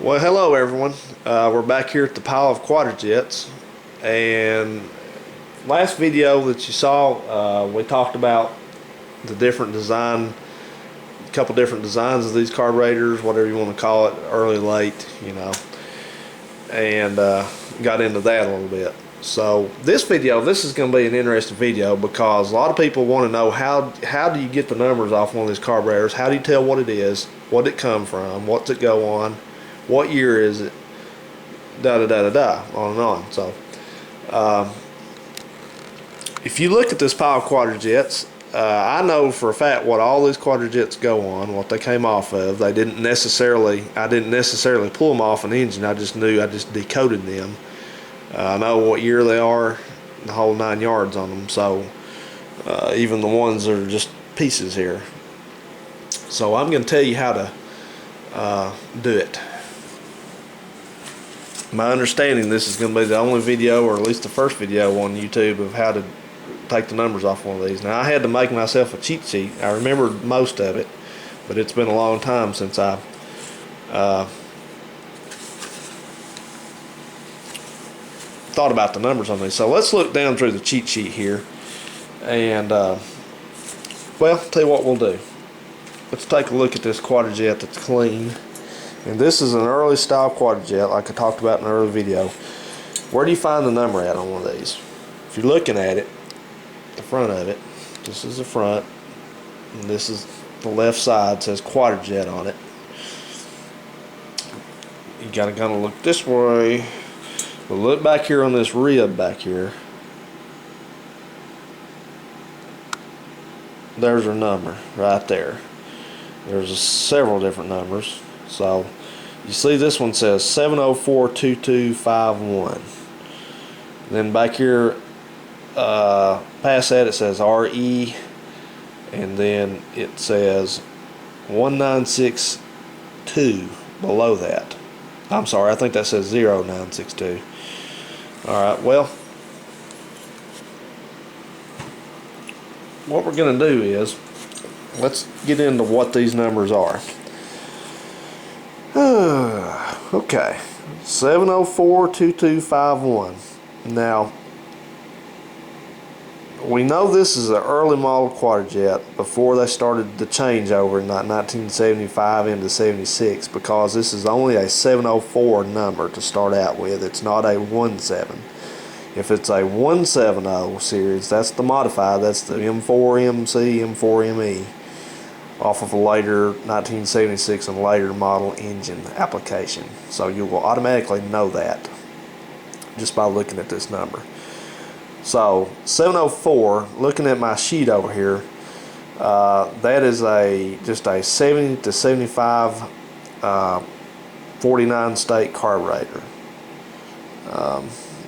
Well, hello everyone. We're back here at the pile of Quadrajets, and last video that you saw, we talked about the different design, a couple different designs of these carburetors, whatever you want to call it, early, late, and got into that a little bit. So this is going to be an interesting video because a lot of people want to know how do you get the numbers off one of these carburetors? How do you tell what it is, what it come from, what's it go on, what year is it, on and on. So if you look at this pile of Quadrajets, I know for a fact what all these Quadrajets go on, what they came off of. I didn't necessarily pull them off an engine. I just decoded them. I know what year they are, the whole 9 yards on them. So even the ones that are just pieces here. So I'm going to tell you how to do it. My understanding, this is going to be the only video, or at least the first video on YouTube, of how to take the numbers off one of these. Now, I had to make myself a cheat sheet. I remembered most of it, but it's been a long time since I thought about the numbers on these. So let's look down through the cheat sheet here, and well, tell you what we'll do. Let's take a look at this Quadrajet that's clean. And this is an early style Quadrajet, like I talked about in an early video. Where do you find the number at on one of these? If you're looking at it, the front of it, this is the front, and this is the left side, it says Quadrajet on it. You gotta kind of look this way. But look back here on this rib back here. There's her number right there. There's several different numbers. So you see this one says 7042251. Then back here past that it says RE, and then it says 1962 below that. I'm sorry, I think that says 0962. Alright, well, what we're going to do is, let's get into what these numbers are. Okay, 7042251. Now, we know this is an early model Quadrajet before they started the changeover in 1975 into 76, because this is only a 704 number to start out with. It's not a 17. If it's a 170 series, that's the modified. That's the M4MC, M4ME. Off of a later 1976 and later model engine application. So you will automatically know that just by looking at this number. So 704, looking at my sheet over here, that is just a 70 to 75 49 state carburetor.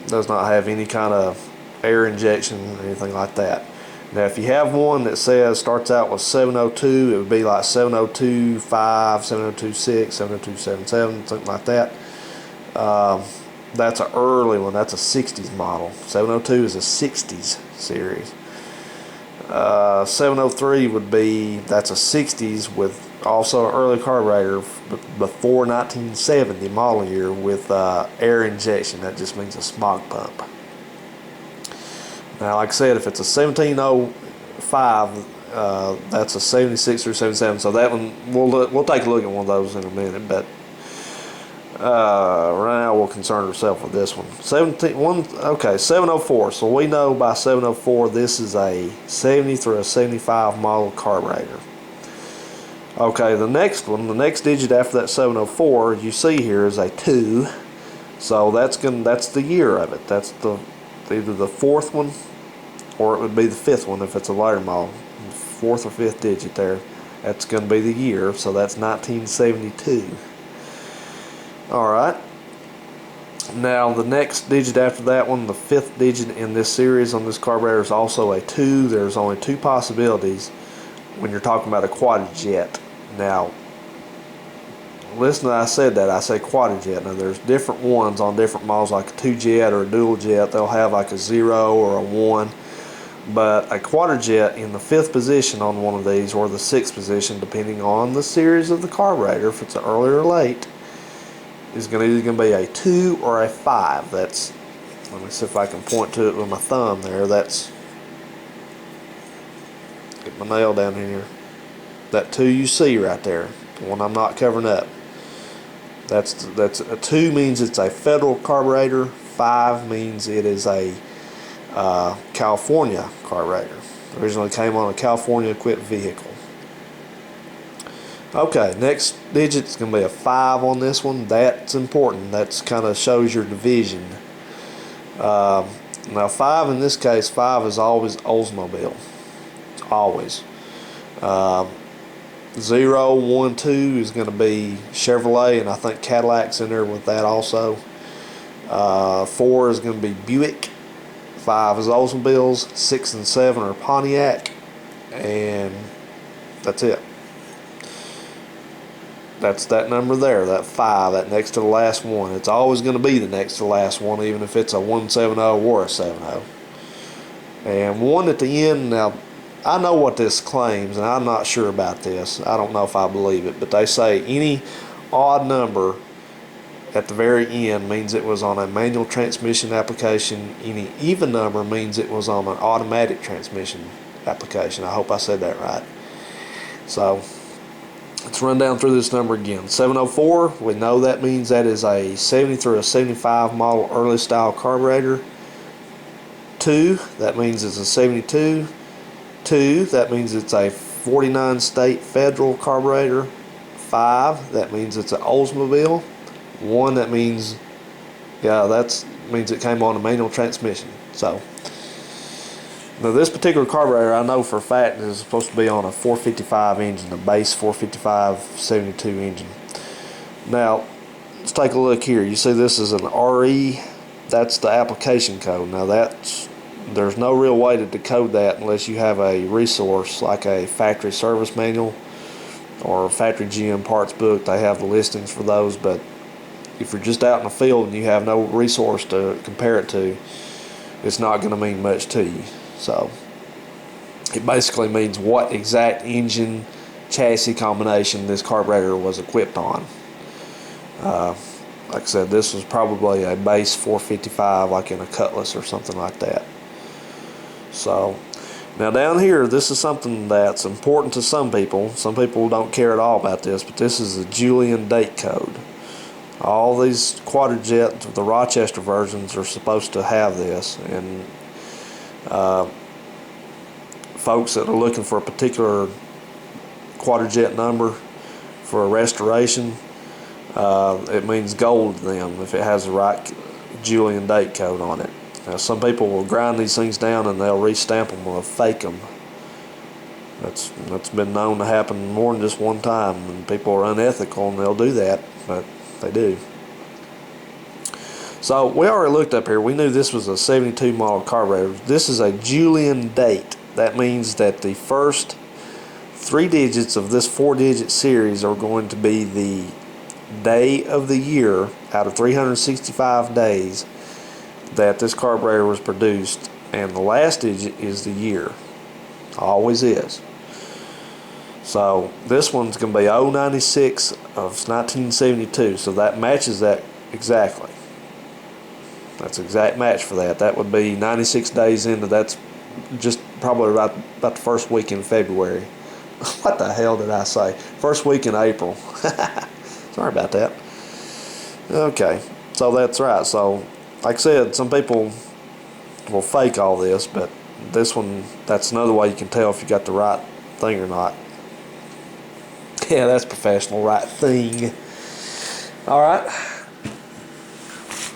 Does not have any kind of air injection or anything like that. Now, if you have one that starts out with 702, it would be like 7025, 7026, 7077, something like that. That's an early one. That's a 60s model. 702 is a 60s series. 703 would be, that's a 60s with also an early carburetor before 1970 model year with air injection. That just means a smog pump. Now, like I said, if it's a 1705, that's a 76 through 77. So that one, we'll take a look at one of those in a minute. But right now, we'll concern ourselves with this one. 704. So we know by 704, this is a 70 through a 75 model carburetor. Okay, the next one, the next digit after that 704, you see here is a 2. So that's the year of it. That's either the fourth one, or it would be the fifth one if it's a later model. Fourth or fifth digit there. That's going to be the year, so that's 1972. Alright. Now the next digit after that one, the fifth digit in this series on this carburetor, is also a 2. There's only 2 possibilities when you're talking about a Quadrajet. Now, listen, I said that. I say Quadrajet. Now, there's different ones on different models, like a 2-jet or a dual jet. They'll have like a 0 or a 1. But a Quadrajet in the 5th position on one of these, or the 6th position, depending on the series of the carburetor, if it's an early or late, is either going to be a 2 or a 5. That's, let me see if I can point to it with my thumb there. That's, get my nail down in here. That 2 you see right there, the one I'm not covering up. That's a 2 means it's a federal carburetor. 5 means it is a California carburetor. Originally came on a California equipped vehicle. Okay, next digit is going to be a 5 on this one. That's important. That's kind of shows your division. Now 5 in this case, 5 is always Oldsmobile. Always. 0, 1, 2 is going to be Chevrolet, and I think Cadillac's in there with that also. 4 is going to be Buick. 5 is Oldsmobiles. 6 and 7 are Pontiac, and that's it. That's that number there, that 5, that next to the last one. It's always going to be the next to the last one, even if it's a 170 or a 70. And 1 at the end, now I know what this claims, and I'm not sure about this. I don't know if I believe it, but they say any odd number at the very end means it was on a manual transmission application. Any even number means it was on an automatic transmission application. I hope I said that right. So let's run down through this number again. 704, we know that means that is a 70 through a 75 model early style carburetor. 2, that means it's a 72. 2, that means it's a 49 state federal carburetor. 5, that means it's an Oldsmobile. 1, that means, yeah, that means it came on a manual transmission. So now this particular carburetor, I know for a fact, is supposed to be on a 455 engine, a base 455 72 engine. Now let's take a look here. You see this is an RE. That's the application code. Now there's no real way to decode that unless you have a resource like a factory service manual or a factory GM parts book. They have the listings for those, but if you're just out in the field and you have no resource to compare it to, it's not going to mean much to you. So it basically means what exact engine chassis combination this carburetor was equipped on. Like I said, this was probably a base 455, like in a Cutlass or something like that. So now down here, this is something that's important to some people. Some people don't care at all about this, but this is a Julian date code. All these Quadrajet, the Rochester versions, are supposed to have this, and folks that are looking for a particular Quadrajet number for a restoration, it means gold to them if it has the right Julian date code on it. Now some people will grind these things down and they'll restamp them or fake them. That's been known to happen more than just one time, and people are unethical and they'll do that, but they do. So we already looked up here. We knew this was a 72 model carburetor. This is a Julian date. That means that the first 3 digits of this 4-digit series are going to be the day of the year out of 365 days that this carburetor was produced, and the last digit is the year. Always is. So this one's going to be 096 of 1972, so that matches that exactly. That's an exact match for that. That would be 96 days into, that's just probably about the first week in February. What the hell did I say? First week in April. Sorry about that. Okay, so that's right. So like I said, some people will fake all this, but this one, that's another way you can tell if you got the right thing or not. Yeah, that's professional, right thing. Alright,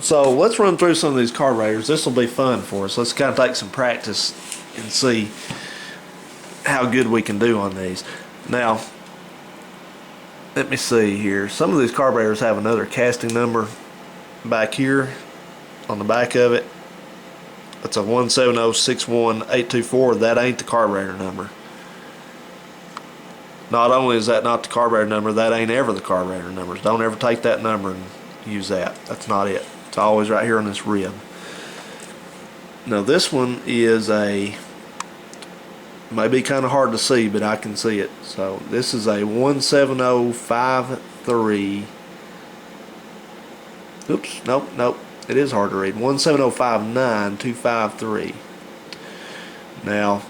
so let's run through some of these carburetors. This will be fun for us. Let's kind of take some practice and see how good we can do on these. Now, let me see here. Some of these carburetors have another casting number back here on the back of it. It's a 17061-824. That ain't the carburetor number. Not only is that not the carburetor number, that ain't ever the carburetor numbers. Don't ever take that number and use that. That's not it. It's always right here on this rib. Now this one is a, may be kind of hard to see, but I can see it. So this is a 17053 Oops, nope. It is hard to read. 17059-253. Now,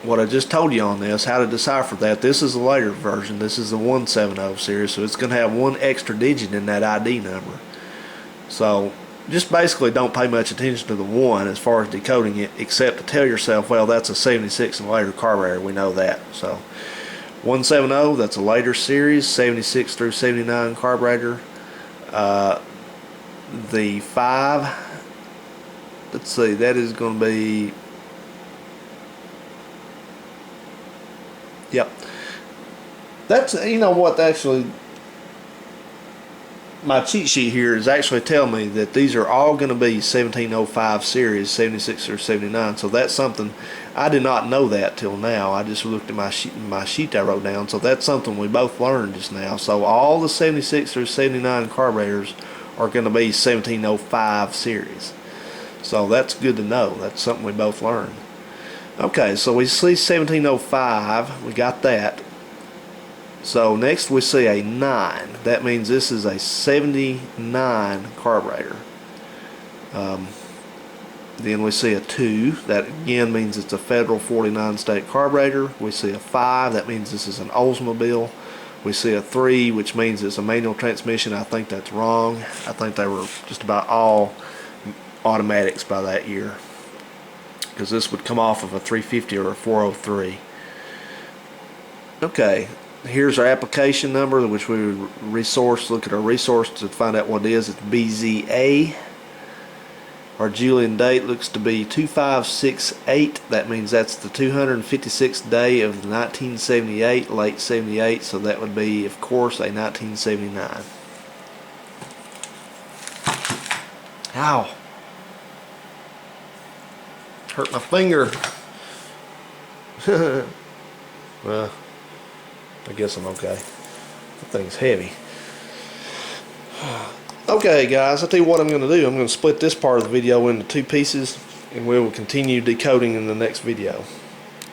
what I just told you on this, how to decipher that, this is the later version. This is the 170 series, so it's going to have one extra digit in that ID number. So just basically don't pay much attention to the 1 as far as decoding it, except to tell yourself, well, that's a 76 and later carburetor. We know that. So 170, that's a later series, 76 through 79 carburetor. The 5, let's see, that is going to be, yep. That's, you know what, actually, my cheat sheet here is actually telling me that these are all going to be 1705 series, 76 or 79. So that's something, I did not know that till now. I just looked at my sheet I wrote down. So that's something we both learned just now. So all the 76 or 79 carburetors are going to be 1705 series. So that's good to know. That's something we both learned. Okay, so we see 1705. We got that. So next we see a 9. That means this is a 79 carburetor. Then we see a 2. That again means it's a Federal 49 state carburetor. We see a 5. That means this is an Oldsmobile. We see a 3, which means it's a manual transmission. I think that's wrong. I think they were just about all automatics by that year, because this would come off of a 350 or a 403. Okay. Here's our application number, which we would look at our resource to find out what it is. It's BZA. Our Julian date looks to be 2568. That means that's the 256th day of the 1978, late 78. So that would be, of course, a 1979. Ow. Hurt my finger. Well, I guess I'm okay. That thing's heavy. Okay guys, I'll tell you what I'm going to do. I'm going to split this part of the video into 2 pieces, and we will continue decoding in the next video.